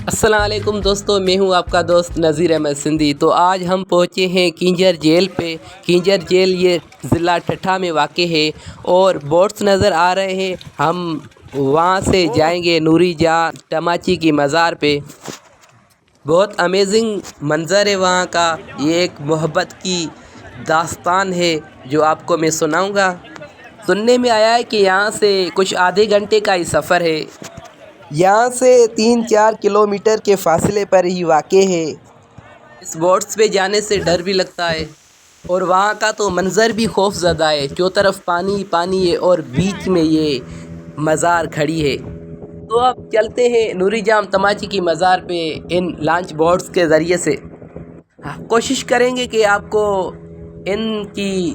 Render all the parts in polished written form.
السلام علیکم دوستو، میں ہوں آپ کا دوست نذیر احمد سندھی۔ تو آج ہم پہنچے ہیں کینجر جیل پہ۔ کینجر جیل یہ ضلع ٹھٹھہ میں واقع ہے اور بورڈز نظر آ رہے ہیں۔ ہم وہاں سے جائیں گے نوری جہاں تماچی کی مزار پہ۔ بہت امیزنگ منظر ہے وہاں کا۔ یہ ایک محبت کی داستان ہے جو آپ کو میں سناؤں گا۔ سننے میں آیا ہے کہ یہاں سے کچھ آدھے گھنٹے کا ہی سفر ہے۔ یہاں سے 3-4 کلومیٹر کے فاصلے پر ہی واقع ہے۔ اس بورڈز پہ جانے سے ڈر بھی لگتا ہے اور وہاں کا تو منظر بھی خوف زدہ ہے۔ چاروں طرف پانی پانی ہے اور بیچ میں یہ مزار کھڑی ہے۔ تو اب چلتے ہیں نوری جام تماچی کی مزار پہ ان لانچ بورڈز کے ذریعے سے۔ کوشش کریں گے کہ آپ کو ان کی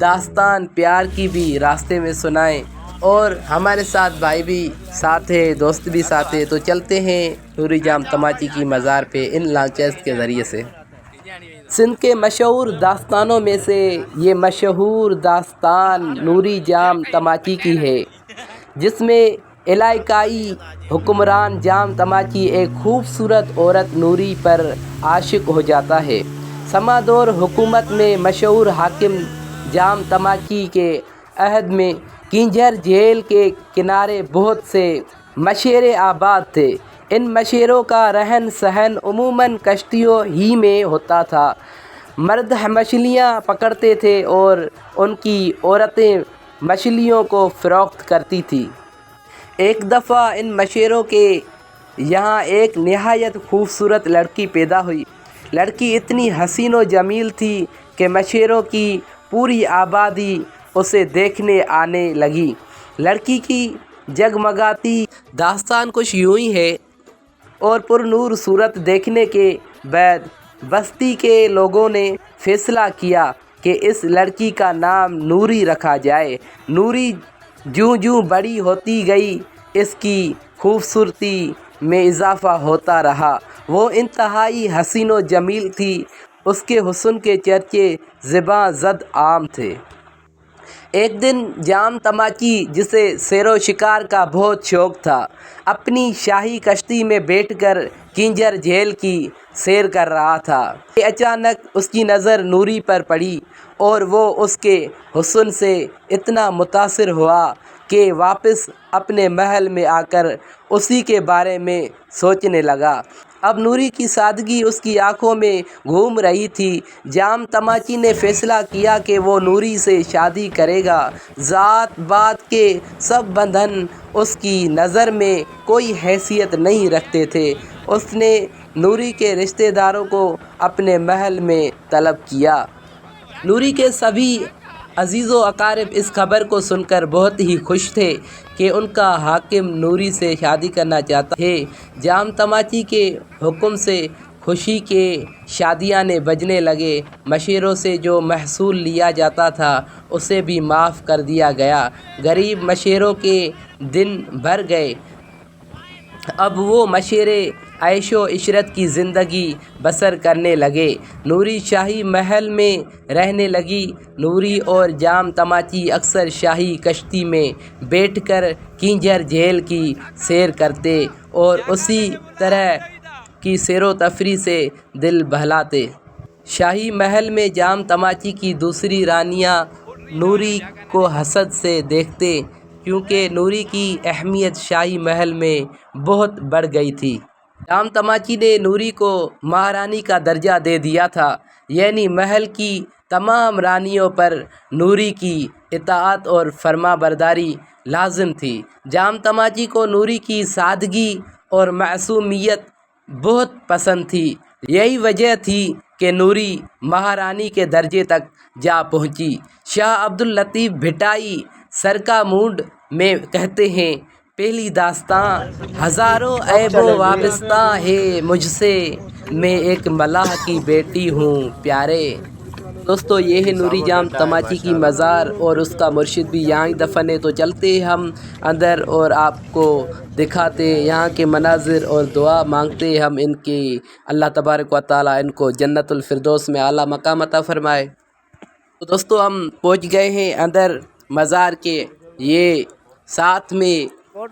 داستان پیار کی بھی راستے میں سنائیں، اور ہمارے ساتھ بھائی بھی ساتھ ہے، دوست بھی ساتھ ہے۔ تو چلتے ہیں نوری جام تماچی کی مزار پہ ان لانچز کے ذریعے سے۔ سندھ کے مشہور داستانوں میں سے یہ مشہور داستان نوری جام تماچی کی ہے، جس میں علاقائی حکمران جام تماچی ایک خوبصورت عورت نوری پر عاشق ہو جاتا ہے۔ سمادور حکومت میں مشہور حاکم جام تماچی کے عہد میں کینجر جیل کے کنارے بہت سے مشیرے آباد تھے۔ ان مشیروں کا رہن سہن عموماً کشتیوں ہی میں ہوتا تھا۔ مرد مچھلیاں پکڑتے تھے اور ان کی عورتیں مچھلیوں کو فروخت کرتی تھیں۔ ایک دفعہ ان مشیروں کے یہاں ایک نہایت خوبصورت لڑکی پیدا ہوئی۔ لڑکی اتنی حسین و جمیل تھی کہ مشیروں کی پوری آبادی اسے دیکھنے آنے لگی۔ لڑکی کی جگمگاتی داستان کچھ یوں ہی ہے، اور پر نور صورت دیکھنے کے بعد بستی کے لوگوں نے فیصلہ کیا کہ اس لڑکی کا نام نوری رکھا جائے۔ نوری جوں جوں بڑی ہوتی گئی، اس کی خوبصورتی میں اضافہ ہوتا رہا۔ وہ انتہائی حسین و جمیل تھی۔ اس کے حسن کے چرچے زباں زد عام تھے۔ ایک دن جام تماچی، جسے سیر و شکار کا بہت شوق تھا، اپنی شاہی کشتی میں بیٹھ کر کینجر جیل کی سیر کر رہا تھا کہ اچانک اس کی نظر نوری پر پڑی اور وہ اس کے حسن سے اتنا متاثر ہوا کہ واپس اپنے محل میں آ کر اسی کے بارے میں سوچنے لگا۔ اب نوری کی سادگی اس کی آنکھوں میں گھوم رہی تھی۔ جام تماچی نے فیصلہ کیا کہ وہ نوری سے شادی کرے گا۔ ذات پات کے سب بندھن اس کی نظر میں کوئی حیثیت نہیں رکھتے تھے۔ اس نے نوری کے رشتہ داروں کو اپنے محل میں طلب کیا۔ نوری کے سبھی عزیز و اقارب اس خبر کو سن کر بہت ہی خوش تھے کہ ان کا حاکم نوری سے شادی کرنا چاہتا ہے۔ جام تماچی کے حکم سے خوشی کے شادیانے بجنے لگے۔ مشیروں سے جو محصول لیا جاتا تھا اسے بھی معاف کر دیا گیا۔ غریب مشیروں کے دن بھر گئے۔ اب وہ مشیرے عیش و عشرت کی زندگی بسر کرنے لگے۔ نوری شاہی محل میں رہنے لگی۔ نوری اور جام تماچی اکثر شاہی کشتی میں بیٹھ کر کینجر جیل کی سیر کرتے اور اسی طرح کی سیر و تفریح سے دل بہلاتے۔ شاہی محل میں جام تماچی کی دوسری رانیاں نوری کو حسد سے دیکھتے، کیونکہ نوری کی اہمیت شاہی محل میں بہت بڑھ گئی تھی۔ جام تماچی نے نوری کو مہارانی کا درجہ دے دیا تھا، یعنی محل کی تمام رانیوں پر نوری کی اطاعت اور فرما برداری لازم تھی۔ جام تماچی کو نوری کی سادگی اور معصومیت بہت پسند تھی۔ یہی وجہ تھی کہ نوری مہارانی کے درجے تک جا پہنچی۔ شاہ عبداللطیف بھٹائی سرکا مونڈ میں کہتے ہیں، پہلی داستان ہزاروں عیب و وابستہ ہے مجھ سے، میں ایک ملاح کی بیٹی ہوں پیارے۔ دوستو، یہ ہے نوری جام تماچی کی مزار اور اس کا مرشد بھی یہاں ہی دفن ہے۔ تو چلتے ہم اندر اور آپ کو دکھاتے یہاں کے مناظر اور دعا مانگتے ہم ان کی اللہ تبارک و تعالیٰ ان کو جنت الفردوس میں اعلیٰ مقام عطا فرمائے۔ تو دوستو، ہم پہنچ گئے ہیں اندر مزار کے۔ یہ ساتھ میں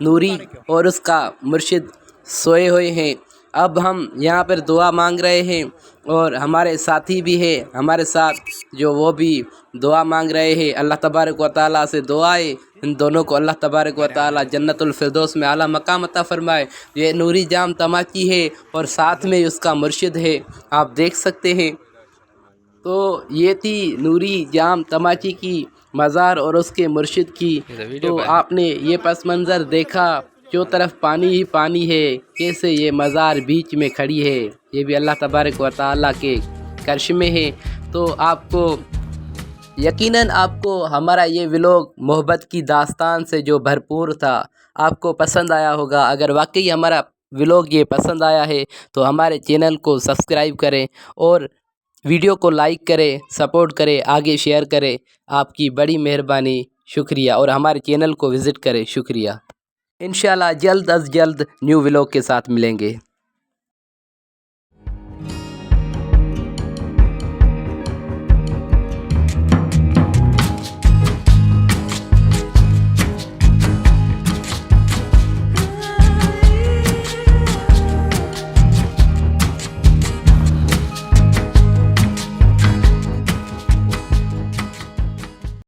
نوری اور اس کا مرشد سوئے ہوئے ہیں۔ اب ہم یہاں پر دعا مانگ رہے ہیں اور ہمارے ساتھی بھی ہے ہمارے ساتھ جو وہ بھی دعا مانگ رہے ہیں۔ اللہ تبارک و تعالیٰ سے دعا ہے ان دونوں کو اللہ تبارک و تعالیٰ جنت الفردوس میں اعلیٰ مقام عطا فرمائے۔ یہ نوری جام تماچی ہے اور ساتھ میں اس کا مرشد ہے، آپ دیکھ سکتے ہیں۔ تو یہ تھی نوری جام تماچی کی مزار اور اس کے مرشد کی۔ تو آپ نے یہ پس منظر دیکھا، چو طرف پانی ہی پانی ہے، کیسے یہ مزار بیچ میں کھڑی ہے، یہ بھی اللہ تبارک و تعالیٰ کے کرشمے ہے۔ تو آپ کو یقیناً آپ کو ہمارا یہ ولاگ محبت کی داستان سے جو بھرپور تھا آپ کو پسند آیا ہوگا۔ اگر واقعی ہمارا ولاگ یہ پسند آیا ہے تو ہمارے چینل کو سبسکرائب کریں اور ویڈیو کو لائک کریں، سپورٹ کریں، آگے شیئر کریں۔ آپ کی بڑی مہربانی، شکریہ، اور ہمارے چینل کو وزٹ کریں، شکریہ۔ انشاءاللہ جلد از جلد نیو ولاگ کے ساتھ ملیں گے۔